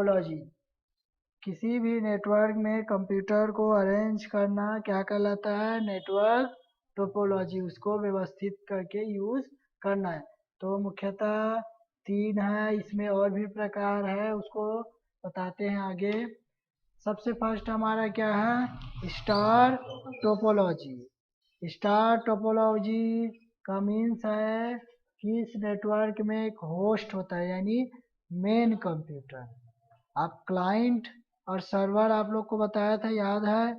Topology, किसी भी network में कंप्यूटर को अरेंज करना क्या कहलाता है? Network topology. उसको व्यवस्थित करके यूज करना है। तो मुख्यतः 3 है, इसमें और भी प्रकार है, उसको बताते हैं आगे। सबसे फर्स्ट हमारा क्या है? Star topology. स्टार टोपोलॉजी का मीन्स है कि इस नेटवर्क में एक होस्ट होता है, यानी मेन कंप्यूटर। आप क्लाइंट और सर्वर आप लोग को बताया था, याद है?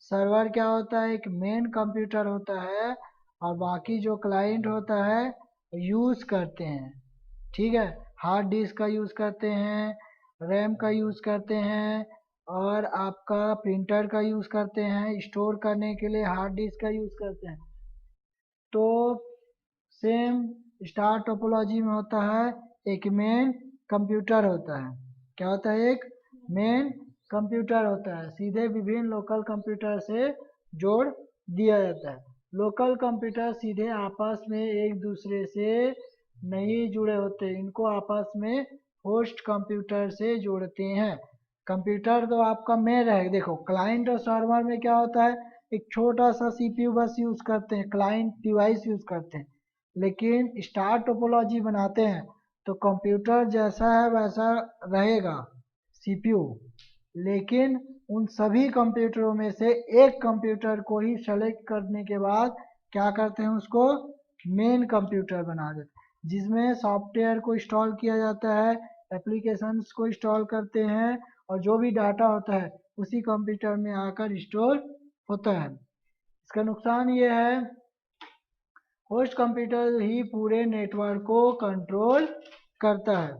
सर्वर क्या होता है? एक मेन कंप्यूटर होता है, और बाकी जो क्लाइंट होता है यूज़ करते हैं। ठीक है, हार्ड डिस्क का यूज़ करते हैं, रैम का यूज़ करते हैं, और आपका प्रिंटर का यूज़ करते हैं, स्टोर करने के लिए हार्ड डिस्क का यूज़ करते हैं। तो सेम स्टार टोपोलॉजी में होता है, एक मेन कंप्यूटर होता है। क्या होता है? एक मेन कंप्यूटर होता है, सीधे विभिन्न लोकल कंप्यूटर से जोड़ दिया जाता है। लोकल कंप्यूटर सीधे आपस में एक दूसरे से नहीं जुड़े होते, इनको आपस में होस्ट कंप्यूटर से जोड़ते हैं। कंप्यूटर तो आपका मेन रहेगा। देखो, क्लाइंट और सर्वर में क्या होता है? एक छोटा सा सीपीयू बस यूज करते हैं, क्लाइंट डिवाइस यूज करते हैं। लेकिन स्टार टोपोलॉजी बनाते हैं तो कंप्यूटर जैसा है वैसा रहेगा सीपीयू, लेकिन उन सभी कंप्यूटरों में से एक कंप्यूटर को ही सेलेक्ट करने के बाद क्या करते हैं? उसको मेन कंप्यूटर बना देते हैं, जिसमें सॉफ्टवेयर को इंस्टॉल किया जाता है, एप्लीकेशंस को इंस्टॉल करते हैं, और जो भी डाटा होता है उसी कंप्यूटर में आकर स्टोर होता है। इसका नुकसान ये है, होस्ट कंप्यूटर ही पूरे नेटवर्क को कंट्रोल करता है।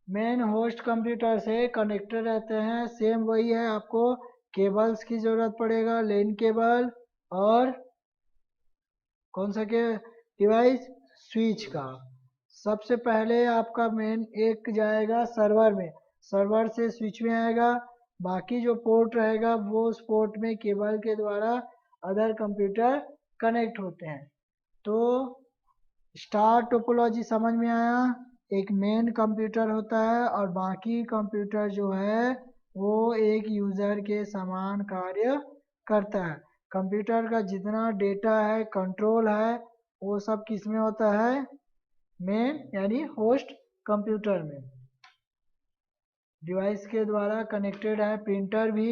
मेन होस्ट कंप्यूटर से कनेक्टेड रहते हैं। सेम वही है, आपको केबल्स की ज़रूरत पड़ेगा, लेन केबल, और कौन सा के डिवाइस? स्विच का। सबसे पहले आपका मेन एक जाएगा सर्वर में, सर्वर से स्विच में आएगा, बाकी जो पोर्ट रहेगा वो उस पोर्ट में केबल के द्वारा अदर कंप्यूटर कनेक्ट होते हैं। तो स्टार टोपोलॉजी समझ में आया? एक मेन कंप्यूटर होता है और बाकी कंप्यूटर जो है वो एक यूज़र के समान कार्य करता है। कंप्यूटर का जितना डेटा है, कंट्रोल है, वो सब किस में होता है? मेन यानी होस्ट कंप्यूटर में। डिवाइस के द्वारा कनेक्टेड है। प्रिंटर भी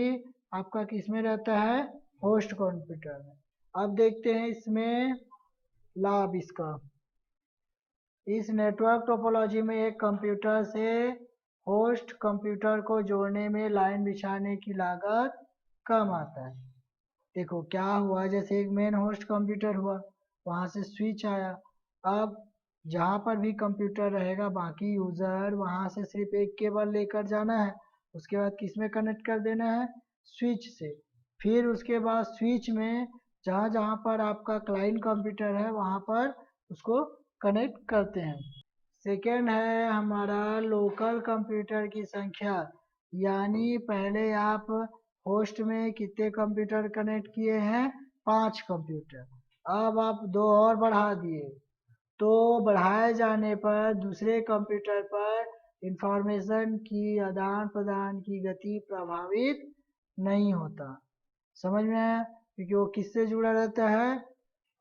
आपका किस में रहता है? होस्ट कंप्यूटर में। अब देखते हैं इसमें लाभ इसका। इस नेटवर्क टोपोलॉजी में एक कंप्यूटर से होस्ट कंप्यूटर को जोड़ने में लाइन बिछाने की लागत कम आता है। देखो क्या हुआ, जैसे एक मेन होस्ट कंप्यूटर हुआ, वहाँ से स्विच आया। अब जहाँ पर भी कंप्यूटर रहेगा बाकी यूज़र वहाँ से सिर्फ एक केबल लेकर जाना है, उसके बाद किस में कनेक्ट कर देना है? स्विच से। फिर उसके बाद स्विच में जहाँ जहाँ पर आपका क्लाइंट कंप्यूटर है वहाँ पर उसको कनेक्ट करते हैं। सेकेंड है हमारा लोकल कंप्यूटर की संख्या, यानी पहले आप होस्ट में कितने कंप्यूटर कनेक्ट किए हैं? 5 कंप्यूटर। अब आप 2 और बढ़ा दिए, तो बढ़ाए जाने पर दूसरे कंप्यूटर पर इंफॉर्मेशन की आदान प्रदान की गति प्रभावित नहीं होता। समझ में आया? क्योंकि वो किससे जुड़ा रहता है?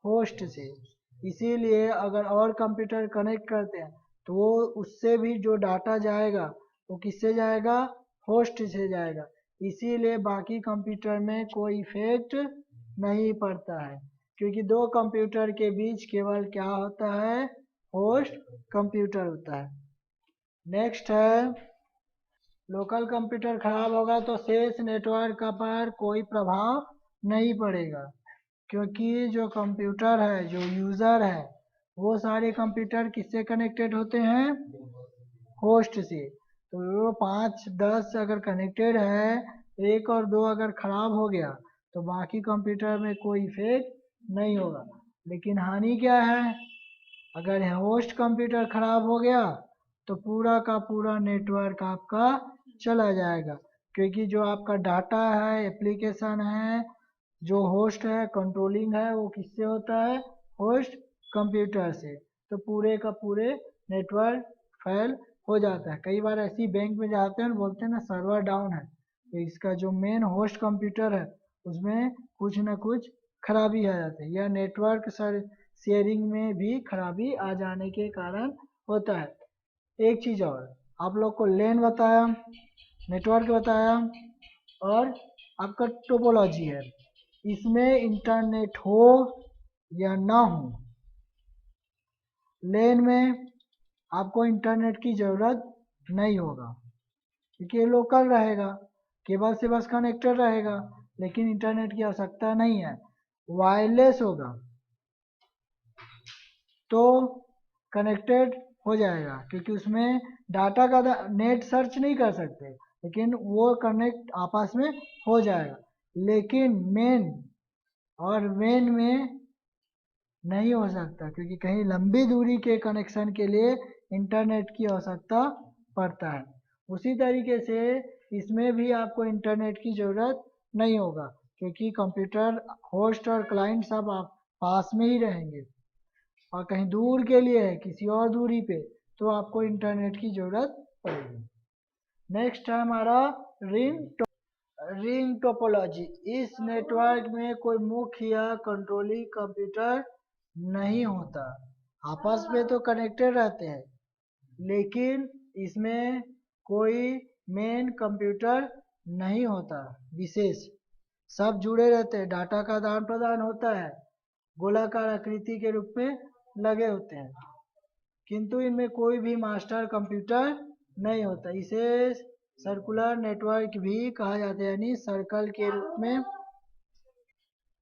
होस्ट से। इसीलिए अगर और कंप्यूटर कनेक्ट करते हैं तो वो उससे भी जो डाटा जाएगा वो किससे जाएगा? होस्ट से जाएगा। इसीलिए बाकी कंप्यूटर में कोई इफेक्ट नहीं पड़ता है, क्योंकि दो कंप्यूटर के बीच केवल क्या होता है? होस्ट कंप्यूटर होता है। नेक्स्ट है, लोकल कंप्यूटर खराब होगा तो शेष नेटवर्क पर कोई प्रभाव नहीं पड़ेगा, क्योंकि जो कंप्यूटर है, जो यूज़र है, वो सारे कंप्यूटर किससे कनेक्टेड होते हैं? होस्ट से। तो वो 5-10 अगर कनेक्टेड है, एक और दो अगर खराब हो गया तो बाकी कंप्यूटर में कोई इफेक्ट नहीं होगा। लेकिन हानि क्या है? अगर होस्ट कंप्यूटर खराब हो गया तो पूरा का पूरा नेटवर्क आपका चला जाएगा, क्योंकि जो आपका डाटा है, एप्लीकेशन है, जो होस्ट है, कंट्रोलिंग है, वो किससे होता है? होस्ट कंप्यूटर से। तो पूरे का पूरे नेटवर्क फेल हो जाता है। कई बार ऐसी बैंक में जाते हैं बोलते हैं ना सर्वर डाउन है, तो इसका जो मेन होस्ट कंप्यूटर है उसमें कुछ ना कुछ खराबी आ जाती है, या नेटवर्क शेयरिंग में भी खराबी आ जाने के कारण होता है। एक चीज़ और, आप लोग को लेन बताया, नेटवर्क बताया, और आपका टोपोलॉजी है। इसमें इंटरनेट हो या ना हो, लेन में आपको इंटरनेट की ज़रूरत नहीं होगा क्योंकि ये लोकल रहेगा, केबल से बस कनेक्टेड रहेगा, लेकिन इंटरनेट की आवश्यकता नहीं है। वायरलेस होगा तो कनेक्टेड हो जाएगा क्योंकि उसमें डाटा का नेट सर्च नहीं कर सकते, लेकिन वो कनेक्ट आपस में हो जाएगा। लेकिन मेन और वेन में नहीं हो सकता क्योंकि कहीं लंबी दूरी के कनेक्शन के लिए इंटरनेट की आवश्यकता पड़ता है। उसी तरीके से इसमें भी आपको इंटरनेट की ज़रूरत नहीं होगा क्योंकि कंप्यूटर होस्ट और क्लाइंट सब आप पास में ही रहेंगे, और कहीं दूर के लिए है किसी और दूरी पे तो आपको इंटरनेट की ज़रूरत पड़ेगी। नेक्स्ट है हमारा रिंग टोपोलॉजी। इस नेटवर्क में कोई मुख्य या कंट्रोलिंग कंप्यूटर नहीं होता, आपस में तो कनेक्टेड रहते हैं, लेकिन इसमें कोई मेन कंप्यूटर नहीं होता विशेष। सब जुड़े रहते हैं, डाटा का आदान प्रदान होता है, गोलाकार आकृति के रूप में लगे होते हैं, किंतु इनमें कोई भी मास्टर कंप्यूटर नहीं होता। इसे सर्कुलर नेटवर्क भी कहा जाता है, यानी सर्कल के रूप में।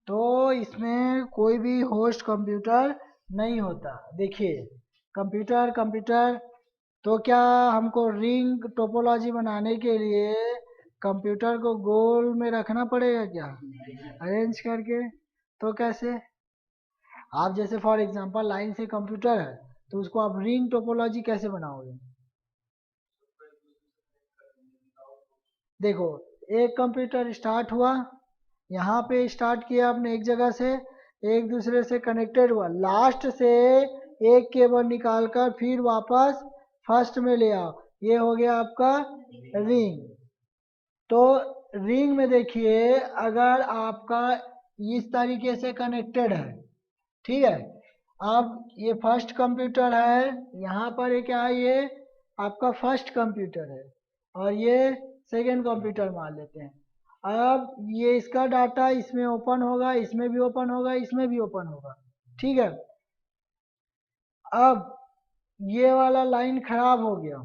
तो इसमें कोई भी होस्ट कंप्यूटर नहीं होता। देखिए कंप्यूटर कंप्यूटर, तो क्या हमको रिंग टोपोलॉजी बनाने के लिए कंप्यूटर को गोल में रखना पड़ेगा क्या, अरेंज करके? तो कैसे? आप जैसे फॉर एग्जांपल लाइन से कंप्यूटर है तो उसको आप रिंग टोपोलॉजी कैसे बनाओगे? देखो, एक कंप्यूटर स्टार्ट हुआ, यहाँ पे स्टार्ट किया आपने एक जगह से, एक दूसरे से कनेक्टेड हुआ, लास्ट से एक केबल निकाल कर फिर वापस फर्स्ट में ले आओ, ये हो गया आपका रिंग। तो रिंग में देखिए अगर आपका इस तरीके से कनेक्टेड है, ठीक है, अब ये फर्स्ट कंप्यूटर है, यहाँ पर ये क्या है, ये आपका फर्स्ट कंप्यूटर है और ये सेकेंड कंप्यूटर मान लेते हैं। अब ये इसका डाटा इसमें ओपन होगा, इसमें भी ओपन होगा, इसमें भी ओपन होगा, ठीक है। अब ये वाला लाइन खराब हो गया,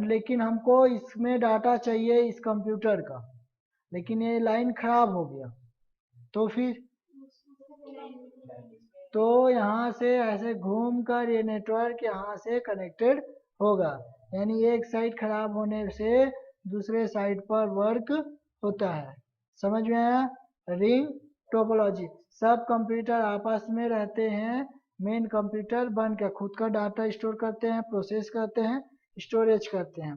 लेकिन हमको इसमें डाटा चाहिए इस कंप्यूटर का, लेकिन ये लाइन खराब हो गया, तो फिर तो यहाँ से ऐसे घूम कर ये नेटवर्क यहाँ से कनेक्टेड होगा, यानी एक साइड खराब होने से दूसरे साइड पर वर्क होता है। समझ में आया? रिंग टोपोलॉजी, सब कंप्यूटर आपस में रहते हैं, मेन कंप्यूटर बन के खुद का डाटा स्टोर करते हैं, प्रोसेस करते हैं, स्टोरेज करते हैं।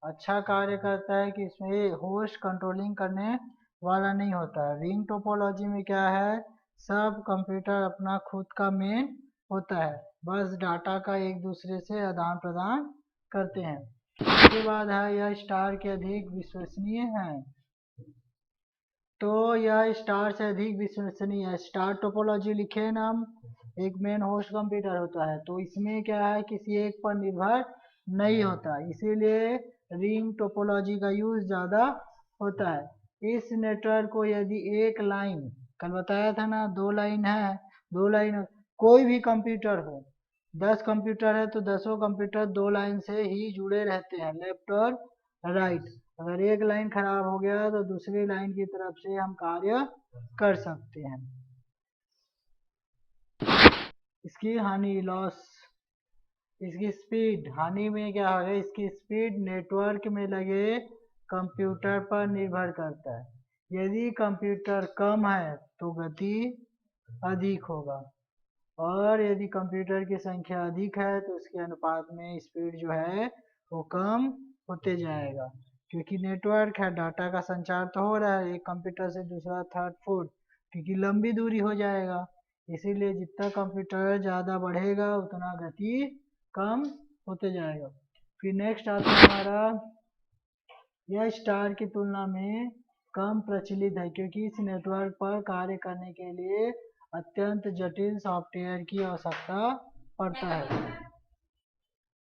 अच्छा कार्य करता है कि इसमें होस्ट कंट्रोलिंग करने वाला नहीं होता है। रिंग टोपोलॉजी में क्या है, सब कंप्यूटर अपना खुद का मेन होता है, बस डाटा का एक दूसरे से आदान प्रदान करते हैं। उसके बाद है यह स्टार के अधिक विश्वसनीय है। तो यह स्टार से अधिक विश्वसनीय है। स्टार टोपोलॉजी लिखे ना हम, एक मेन होस्ट कंप्यूटर होता है, तो इसमें क्या है किसी एक पर निर्भर नहीं होता, इसीलिए रिंग टोपोलॉजी का यूज ज़्यादा होता है। इस नेटवर्क को यदि एक लाइन, कल बताया था ना 2 लाइन है, 2 लाइन, कोई भी कंप्यूटर हो, 10 कंप्यूटर है तो 10 कंप्यूटर 2 लाइन से ही जुड़े रहते हैं, लेफ्ट और राइट। अगर एक लाइन खराब हो गया तो दूसरी लाइन की तरफ से हम कार्य कर सकते हैं। इसकी हानि, लॉस, इसकी स्पीड, हानि में क्या है, इसकी स्पीड नेटवर्क में लगे कंप्यूटर पर निर्भर करता है। यदि कंप्यूटर कम है तो गति अधिक होगा, और यदि कंप्यूटर की संख्या अधिक है तो उसके अनुपात में स्पीड जो है वो कम होते जाएगा, क्योंकि नेटवर्क है, डाटा का संचार तो हो रहा है एक कंप्यूटर से दूसरा थर्ड फोर्थ, क्योंकि लंबी दूरी हो जाएगा, इसीलिए जितना कंप्यूटर ज़्यादा बढ़ेगा उतना गति कम होते जाएगा। फिर नेक्स्ट आता है हमारा, यह स्टार की तुलना में कम प्रचलित है क्योंकि इस नेटवर्क पर कार्य करने के लिए अत्यंत जटिल सॉफ्टवेयर की आवश्यकता पड़ता है।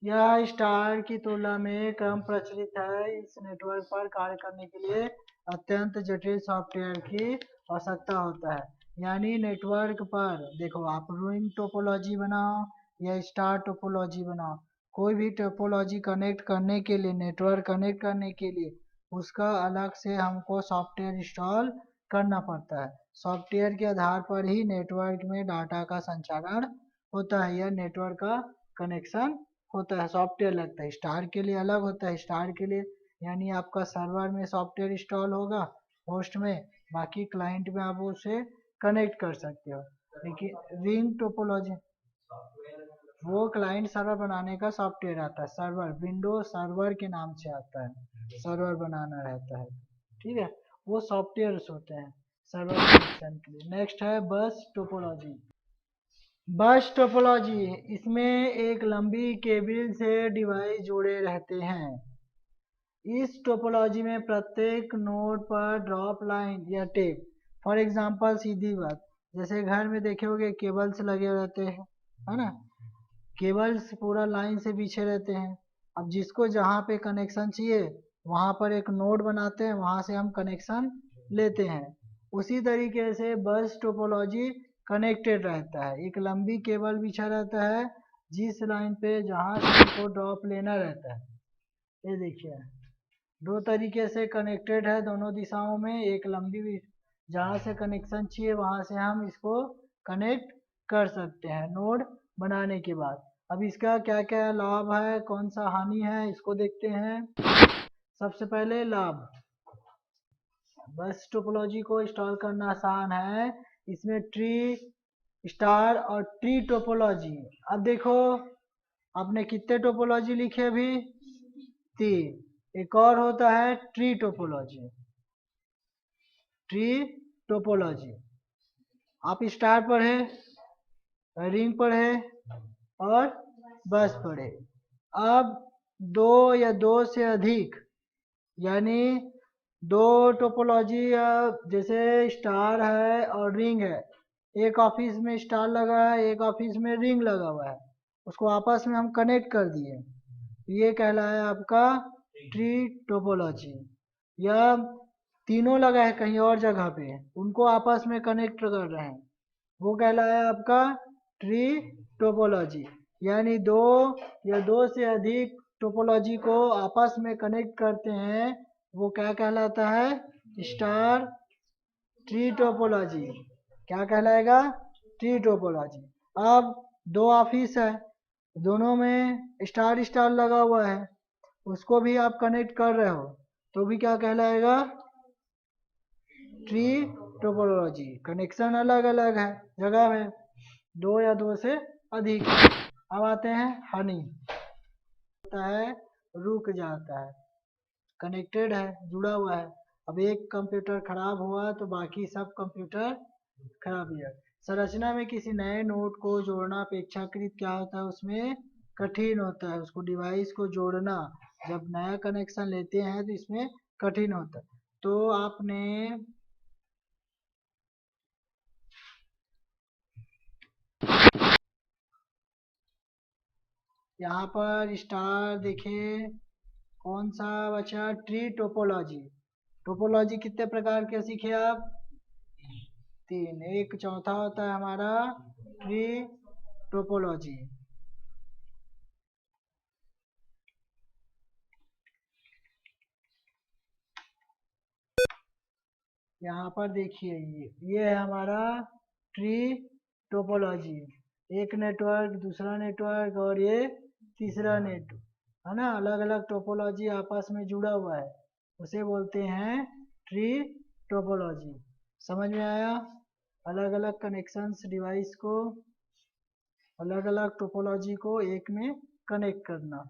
यह स्टार की तुलना में कम प्रचलित है, इस नेटवर्क पर कार्य करने के लिए अत्यंत जटिल सॉफ्टवेयर की आवश्यकता होता है। यानी नेटवर्क पर देखो, आप रिंग टोपोलॉजी बनाओ या स्टार टोपोलॉजी बनाओ, कोई भी टोपोलॉजी कनेक्ट करने के लिए, नेटवर्क कनेक्ट करने के लिए उसका अलग से हमको सॉफ्टवेयर इंस्टॉल करना पड़ता है। सॉफ्टवेयर के आधार पर ही नेटवर्क में डाटा का संचारण होता है या नेटवर्क का कनेक्शन होता है, सॉफ्टवेयर लगता है। स्टार के लिए अलग होता है, स्टार के लिए यानी आपका सर्वर में सॉफ्टवेयर इंस्टॉल होगा होस्ट में, बाकी क्लाइंट में आप उसे कनेक्ट कर सकते हो। लेकिन रिंग टोपोलॉजी वो क्लाइंट सर्वर बनाने का सॉफ्टवेयर आता है, सर्वर विंडो सर्वर के नाम से आता है, सर्वर बनाना रहता है, ठीक है, वो सॉफ्टवेयर्स होते हैं सर्वर कनेक्शन के लिए। नेक्स्ट है बस टोपोलॉजी। बस टोपोलॉजी, इसमें एक लंबी केबल से डिवाइस जुड़े रहते हैं। इस टोपोलॉजी में प्रत्येक नोड पर ड्रॉप लाइन या टेप, फॉर एग्जांपल सीधी बात, जैसे घर में देखे होगे केबल्स लगे रहते हैं, है ना, केबल्स पूरा लाइन से पीछे रहते हैं। अब जिसको जहाँ पे कनेक्शन चाहिए वहाँ पर एक नोड बनाते हैं, वहाँ से हम कनेक्शन लेते हैं। उसी तरीके से बस टोपोलॉजी कनेक्टेड रहता है, एक लंबी केबल बिछा रहता है जिस लाइन पे जहाँ से हमको ड्रॉप लेना रहता है। ये देखिए दो तरीके से कनेक्टेड है दोनों दिशाओं में, एक लंबी जहाँ से कनेक्शन चाहिए वहाँ से हम इसको कनेक्ट कर सकते हैं नोड बनाने के बाद। अब इसका क्या क्या लाभ है, कौन सा हानि है, इसको देखते हैं। सबसे पहले लाभ, बस टोपोलॉजी को इंस्टॉल करना आसान है। इसमें ट्री, स्टार और ट्री टोपोलॉजी, अब देखो आपने कितने टोपोलॉजी लिखे अभी, 3। एक और होता है ट्री टोपोलॉजी, ट्री टोपोलॉजी आप स्टार पढ़े, रिंग पढ़े और बस पढ़े। अब दो या दो से अधिक, यानी दो टोपोलॉजी, जैसे स्टार है और रिंग है, एक ऑफिस में स्टार लगा है एक ऑफिस में रिंग लगा हुआ है, उसको आपस में हम कनेक्ट कर दिए, ये कहलाया आपका ट्री टोपोलॉजी। या तीनों लगा है कहीं और जगह पे, उनको आपस में कनेक्ट कर रहे हैं, वो कहलाया आपका ट्री टोपोलॉजी। यानी दो या दो से अधिक टोपोलॉजी को आपस में कनेक्ट करते हैं, वो क्या कहलाता है, स्टार ट्री टोपोलॉजी। क्या कहलाएगा, ट्री टोपोलॉजी। अब दो ऑफिस है, दोनों में स्टार स्टार लगा हुआ है, उसको भी आप कनेक्ट कर रहे हो तो भी क्या कहलाएगा, ट्री टोपोलॉजी। कनेक्शन अलग अलग है जगह में, दो या दो से अधिक। अब आते हैं हानि, होता है रुक जाता है, कनेक्टेड है जुड़ा हुआ है, अब एक कंप्यूटर खराब हुआ तो बाकी सब कंप्यूटर खराब ही है। संरचना में किसी नए नोड को जोड़ना अपेक्षाकृत क्या होता है, उसमें कठिन होता है, उसको डिवाइस को जोड़ना जब नया कनेक्शन लेते हैं तो इसमें कठिन होता है। तो आपने यहाँ पर स्टार देखे, कौन सा बचा, ट्री टोपोलॉजी। टोपोलॉजी कितने प्रकार के सीखे आप, 3। एक चौथा होता है हमारा ट्री टोपोलॉजी। यहाँ पर देखिए ये है हमारा ट्री टोपोलॉजी, एक नेटवर्क दूसरा नेटवर्क और ये तीसरा नेटवर्क, है ना, अलग अलग टोपोलॉजी आपस में जुड़ा हुआ है, उसे बोलते हैं ट्री टोपोलॉजी। समझ में आया, अलग अलग कनेक्शंस डिवाइस को, अलग अलग टोपोलॉजी को एक में कनेक्ट करना।